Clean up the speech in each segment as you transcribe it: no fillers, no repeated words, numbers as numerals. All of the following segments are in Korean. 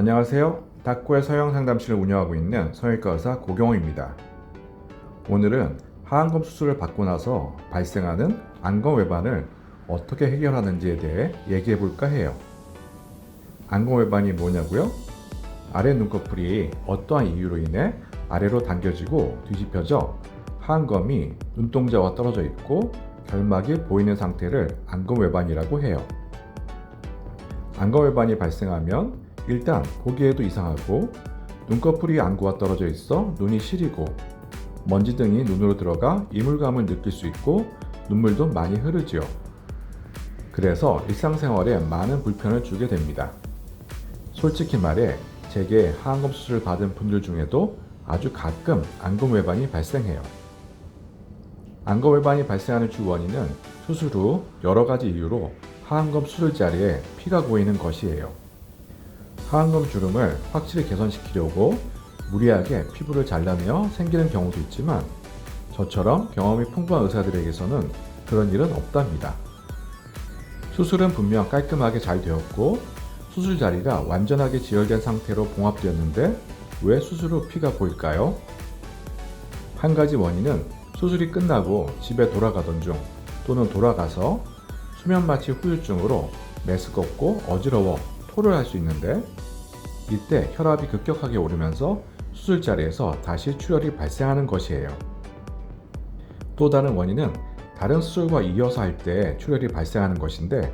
안녕하세요. 닥코의 서영 상담실을 운영하고 있는 성형외과 의사 고경호입니다. 오늘은 하안검 수술을 받고 나서 발생하는 안검 외반을 어떻게 해결하는지에 대해 얘기해 볼까 해요. 안검 외반이 뭐냐고요? 아래 눈꺼풀이 어떠한 이유로 인해 아래로 당겨지고 뒤집혀져 하안검이 눈동자와 떨어져 있고 결막이 보이는 상태를 안검 외반이라고 해요. 안검 외반이 발생하면 일단 보기에도 이상하고 눈꺼풀이 안구와 떨어져 있어 눈이 시리고 먼지 등이 눈으로 들어가 이물감을 느낄 수 있고 눈물도 많이 흐르지요. 그래서 일상생활에 많은 불편을 주게 됩니다. 솔직히 말해 제게 하안검 수술을 받은 분들 중에도 아주 가끔 안검 외반이 발생해요. 안검 외반이 발생하는 주 원인은 수술 후 여러 가지 이유로 하안검 수술 자리에 피가 고이는 것이에요. 하안검 주름을 확실히 개선시키려고 무리하게 피부를 잘라내어 생기는 경우도 있지만 저처럼 경험이 풍부한 의사들에게서는 그런 일은 없답니다. 수술은 분명 깔끔하게 잘 되었고 수술 자리가 완전하게 지혈된 상태로 봉합되었는데 왜 수술 후 피가 고일까요? 한 가지 원인은 수술이 끝나고 집에 돌아가던 중 또는 돌아가서 수면 마취 후유증으로 메스껍고 어지러워 토를 할 수 있는데 이때 혈압이 급격하게 오르면서 수술 자리에서 다시 출혈이 발생하는 것이에요. 또 다른 원인은 다른 수술과 이어서 할 때 출혈이 발생하는 것인데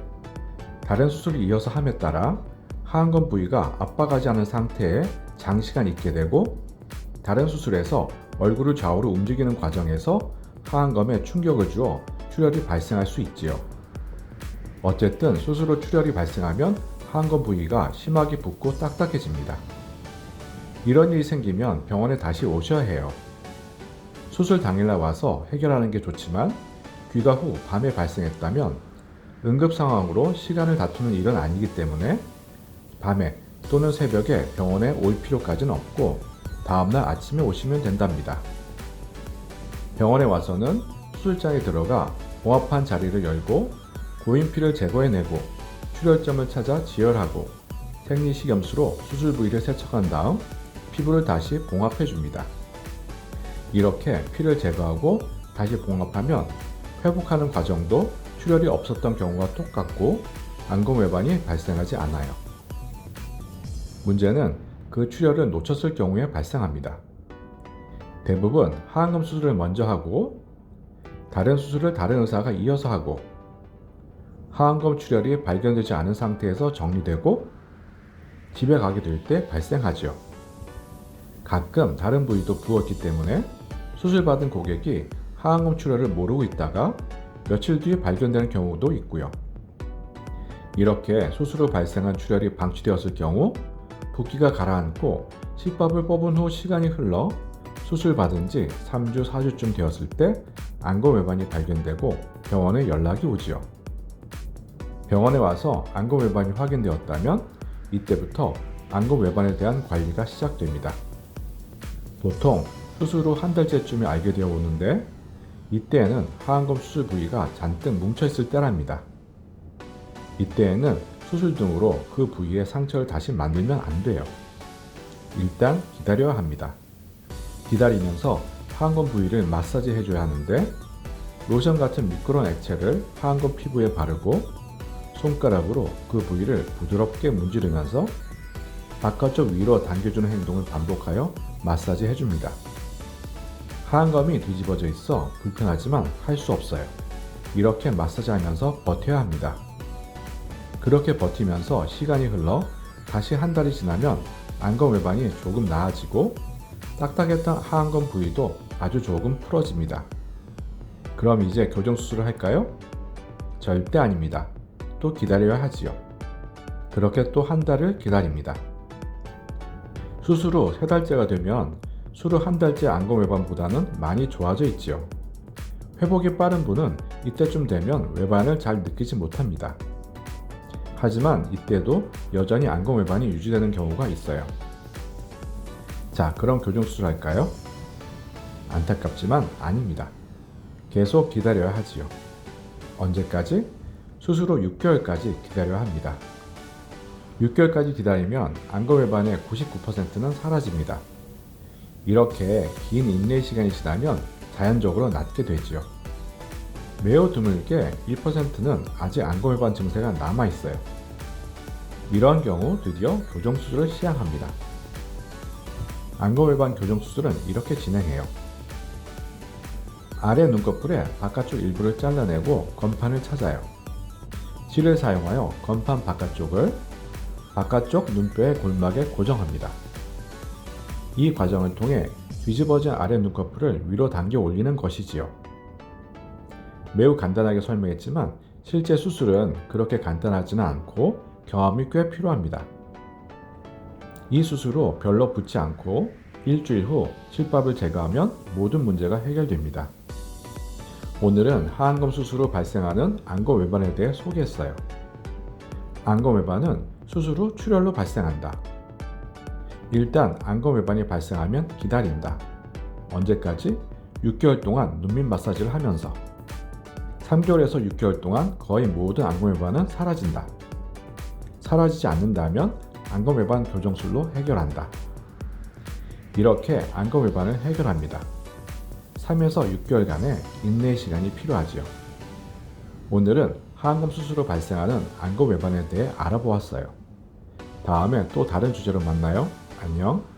다른 수술을 이어서 함에 따라 하안검 부위가 압박하지 않은 상태에 장시간 있게 되고 다른 수술에서 얼굴을 좌우로 움직이는 과정에서 하안검에 충격을 주어 출혈이 발생할 수 있지요. 어쨌든 수술 후 출혈이 발생하면 하안검 부위가 심하게 붓고 딱딱해집니다. 이런 일이 생기면 병원에 다시 오셔야 해요. 수술 당일날 와서 해결하는 게 좋지만 귀가 후 밤에 발생했다면 응급 상황으로 시간을 다투는 일은 아니기 때문에 밤에 또는 새벽에 병원에 올 필요까지는 없고 다음날 아침에 오시면 된답니다. 병원에 와서는 수술장에 들어가 봉합한 자리를 열고 고인 피를 제거해내고 출혈점을 찾아 지혈하고 생리식염수로 수술 부위를 세척한 다음 피부를 다시 봉합해 줍니다. 이렇게 피를 제거하고 다시 봉합하면 회복하는 과정도 출혈이 없었던 경우와 똑같고 안검 외반이 발생하지 않아요. 문제는 그 출혈을 놓쳤을 경우에 발생합니다. 대부분 하안검 수술을 먼저 하고 다른 수술을 다른 의사가 이어서 하고 하안검 출혈이 발견되지 않은 상태에서 정리되고 집에 가게 될 때 발생하죠. 가끔 다른 부위도 부었기 때문에 수술받은 고객이 하안검 출혈을 모르고 있다가 며칠 뒤에 발견되는 경우도 있고요. 이렇게 수술 후 발생한 출혈이 방치되었을 경우 붓기가 가라앉고 식밥을 뽑은 후 시간이 흘러 수술 받은 지 3주, 4주쯤 되었을 때 안검 외반이 발견되고 병원에 연락이 오지요. 병원에 와서 안검 외반이 확인되었다면 이때부터 안검 외반에 대한 관리가 시작됩니다. 보통 수술 후 한 달째쯤에 알게 되어 오는데 이때에는 하안검 수술 부위가 잔뜩 뭉쳐있을 때랍니다. 이때에는 수술 등으로 그 부위의 상처를 다시 만들면 안 돼요. 일단 기다려야 합니다. 기다리면서 하안검 부위를 마사지 해줘야 하는데 로션 같은 미끄러운 액체를 하안검 피부에 바르고 손가락으로 그 부위를 부드럽게 문지르면서 바깥쪽 위로 당겨주는 행동을 반복하여 마사지 해줍니다. 하안검이 뒤집어져 있어 불편하지만 할 수 없어요. 이렇게 마사지하면서 버텨야 합니다. 그렇게 버티면서 시간이 흘러 다시 한 달이 지나면 안검 외반이 조금 나아지고 딱딱했던 하안검 부위도 아주 조금 풀어집니다. 그럼 이제 교정 수술을 할까요? 절대 아닙니다. 또 기다려야 하지요. 그렇게 또 한 달을 기다립니다. 수술 후 3달째가 되면 수술 한 달째 안검 외반보다는 많이 좋아져 있지요. 회복이 빠른 분은 이때쯤 되면 외반을 잘 느끼지 못합니다. 하지만 이때도 여전히 안검 외반이 유지되는 경우가 있어요. 자, 그럼 교정 수술할까요? 안타깝지만 아닙니다. 계속 기다려야 하지요. 언제까지? 수술 후 6개월까지 기다려야 합니다. 6개월까지 기다리면 안검 외반의 99%는 사라집니다. 이렇게 긴 인내 시간이 지나면 자연적으로 낫게 되지요. 매우 드물게 1%는 아직 안검 외반 증세가 남아 있어요. 이런 경우 드디어 교정 수술을 시행합니다. 안검 외반 교정 수술은 이렇게 진행해요. 아래 눈꺼풀의 바깥쪽 일부를 잘라내고 건판을 찾아요. 실을 사용하여 건판 바깥쪽을 바깥쪽 눈뼈의 골막에 고정합니다. 이 과정을 통해 뒤집어진 아래 눈꺼풀을 위로 당겨 올리는 것이지요. 매우 간단하게 설명했지만 실제 수술은 그렇게 간단하지는 않고 경험이 꽤 필요합니다. 이 수술 후 별로 붓지 않고 일주일 후 실밥을 제거하면 모든 문제가 해결됩니다. 오늘은 하안검 수술 후 발생하는 안검 외반에 대해 소개했어요. 안검 외반은 수술 후 출혈로 발생한다. 일단 안검 외반이 발생하면 기다린다. 언제까지? 6개월 동안 눈밑 마사지를 하면서 3개월에서 6개월 동안 거의 모든 안검 외반은 사라진다. 사라지지 않는다면 안검 외반 교정술로 해결한다. 이렇게 안검 외반을 해결합니다. 3에서 6개월간의 인내의 시간이 필요하지요. 오늘은 하안검 수술로 발생하는 안검 외반에 대해 알아보았어요. 다음에 또 다른 주제로 만나요. 안녕.